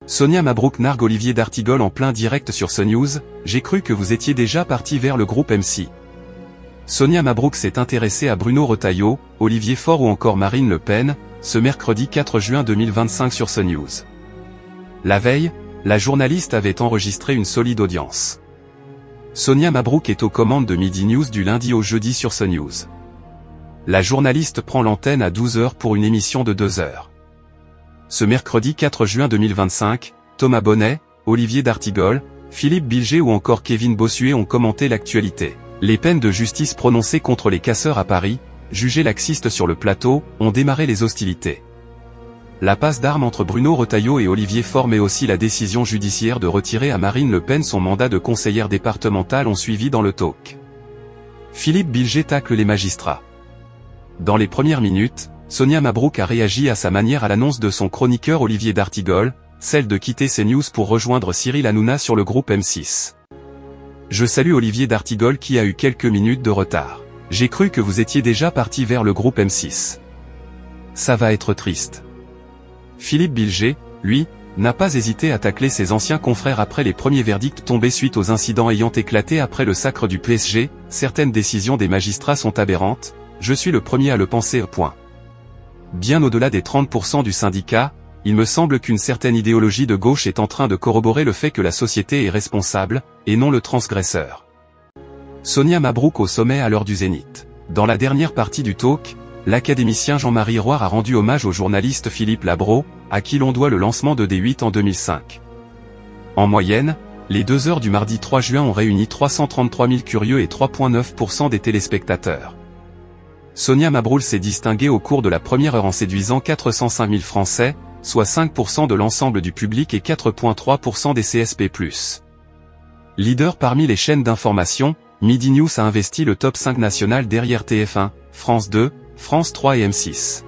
Sonia Mabrouk nargue Olivier d'Artigol en plein direct sur CNews, j'ai cru que vous étiez déjà parti vers le groupe M6. Sonia Mabrouk s'est intéressée à Bruno Retailleau, Olivier Faure ou encore Marine Le Pen, ce mercredi 4 juin 2025 sur CNews. La veille, la journaliste avait enregistré une solide audience. Sonia Mabrouk est aux commandes de Midi News du lundi au jeudi sur CNews. La journaliste prend l'antenne à 12h pour une émission de 2 heures. Ce mercredi 4 juin 2025, Thomas Bonnet, Olivier d'Artigol, Philippe Bilger ou encore Kevin Bossuet ont commenté l'actualité. Les peines de justice prononcées contre les casseurs à Paris, jugés laxistes sur le plateau, ont démarré les hostilités. La passe d'armes entre Bruno Retailleau et Olivier Faure mais aussi la décision judiciaire de retirer à Marine Le Pen son mandat de conseillère départementale ont suivi dans le talk. Philippe Bilger tacle les magistrats. Dans les premières minutes, Sonia Mabrouk a réagi à sa manière à l'annonce de son chroniqueur Olivier d'Artigol, celle de quitter CNews pour rejoindre Cyril Hanouna sur le groupe M6. Je salue Olivier d'Artigol qui a eu quelques minutes de retard. J'ai cru que vous étiez déjà parti vers le groupe M6. Ça va être triste. Philippe Bilger, lui, n'a pas hésité à tacler ses anciens confrères après les premiers verdicts tombés suite aux incidents ayant éclaté après le sacre du PSG, certaines décisions des magistrats sont aberrantes, je suis le premier à le penser. Bien au-delà des 30% du syndicat, il me semble qu'une certaine idéologie de gauche est en train de corroborer le fait que la société est responsable, et non le transgresseur. Sonia Mabrouk au sommet à l'heure du zénith. Dans la dernière partie du talk, l'académicien Jean-Marie Roire a rendu hommage au journaliste Philippe Labro, à qui l'on doit le lancement de D8 en 2005. En moyenne, les 2 heures du mardi 3 juin ont réuni 333 000 curieux et 3,9% des téléspectateurs. Sonia Mabrouk s'est distinguée au cours de la première heure en séduisant 405 000 Français, soit 5% de l'ensemble du public et 4,3% des CSP+. Leader parmi les chaînes d'information, Midi News a investi le top 5 national derrière TF1, France 2, France 3 et M6.